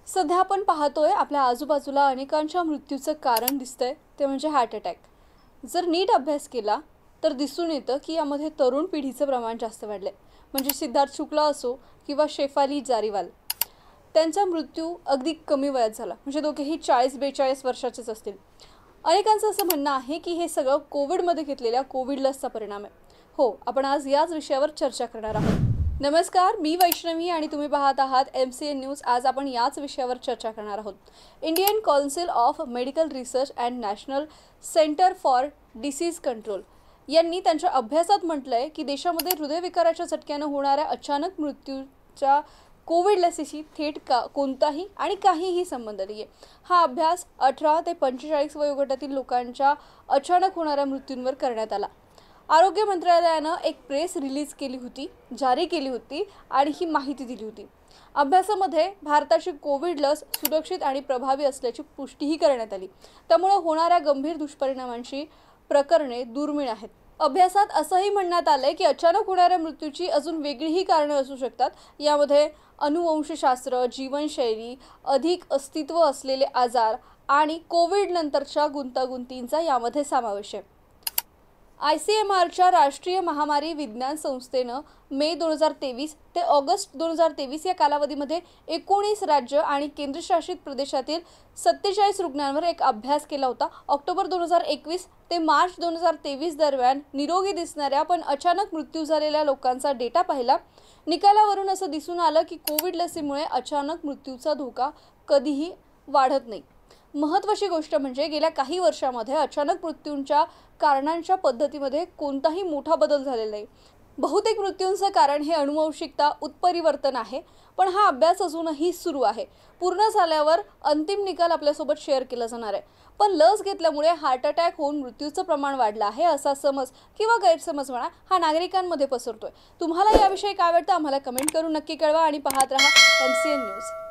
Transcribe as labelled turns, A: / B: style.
A: सध्या आपण पाहतोय आपल्या आजूबाजूला अनेकांच्या मृत्यूचं कारण दिसतंय ते म्हणजे हार्ट अटॅक। जर नीट अभ्यास केला तर दिसून येतं की यामध्ये तरुण पिढीचं प्रमाण जास्त वाढलंय। म्हणजे सिद्धार्थ शुक्ला असो किंवा शेफाली जारीवाल, त्यांचा मृत्यू अगदी कमी वयात झाला। म्हणजे दोघेही 40-42 वर्षाचेच असतील। अनेकांचं असं म्हणणं आहे की हे सगळं कोविडमध्ये घेतलेल्या कोविड लसचा परिणाम आहे। हो, आपण आज याच विषयावर चर्चा करणार आहोत। नमस्कार, मी वैष्णवी आणि तुम्ही पाहत आहात MCN न्यूज। आज आपण याच विषयावर चर्चा करणार आहोत। Indian council of medical research and national centre for disease control यांनी त्यांच्या अभ्यासात म्हटलंय की देशामध्ये हृदयविकाराच्या झटक्याने होणाऱ्या अचानक मृत्यूच्या कोविड लसीशी थेट कोणताही आणि काहीही संबंध नाहीये। हा अभ्यास 18 ते 45 वयोगटातील लोकांच्या अचानक होणाऱ्या मृत्यूंवर करण्यात आला। आरोग्य मंत्रालयाने एक प्रेस रिलीज जारी केली होती आणि ही माहिती दिली होती। अभ्यासामध्ये भारताची कोविड लस सुरक्षित आणि प्रभावी असल्याची पुष्टीही करण्यात आली। त्यामुळे होणाऱ्या गंभीर दुष्परिणामांची प्रकरणे दुर्मिळ आहेत। अभ्यासात असंही म्हणण्यात आलंय की अचानक होणाऱ्या मृत्यूची अजून वेगळीही कारणे असू शकतात। यामध्ये अनुवंशशास्त्र, जीवनशैली, अधिक अस्तित्व असलेले आजार आणि कोविड नंतरच्या गुंतागुंतींचा यामध्ये समावेश आहे। ICMRच्या राष्ट्रीय महामारी विज्ञान संस्थेनं मे 2023 ते ऑगस्ट 2023 या कालावधीमध्ये 19 राज्य आणि केंद्रशासित प्रदेशातील 47 रुग्णांवर एक अभ्यास केला होता। ऑक्टोबर 2021 ते मार्च 2023 दरम्यान निरोगी दिसणाऱ्या पण अचानक मृत्यू झालेल्या लोकांचा डेटा पाहिला। निकालावरून असं दिसून आलं की कोविड लसीमुळे अचानक मृत्यूचा धोका कधीही वाढत नाही। महत्त्वाची गोष्ट म्हणजे गेल्या काही वर्षांमध्ये अचानक मृत्यूंच्या कारणांच्या पद्धतीमध्ये कोणताही मोठा बदल झालेला नाही। बहुतेक मृत्यूंचं कारण हे अनुवंशिकता उत्परिवर्तन आहे, पण हा अभ्यास अजूनही सुरू आहे। पूर्ण झाल्यावर अंतिम निकाल आपल्यासोबत शेअर केला जाणार आहे। पण लस घेतल्यामुळे हार्ट अटॅक होऊन मृत्यूचं प्रमाण वाढलं आहे असा समज किंवा गैरसमज म्हणा हा नागरिकांमध्ये पसरतोय। तुम्हाला याविषयी काय वाटतं आम्हाला कमेंट करून नक्की कळवा आणि पाहत रहा MCN न्यूज।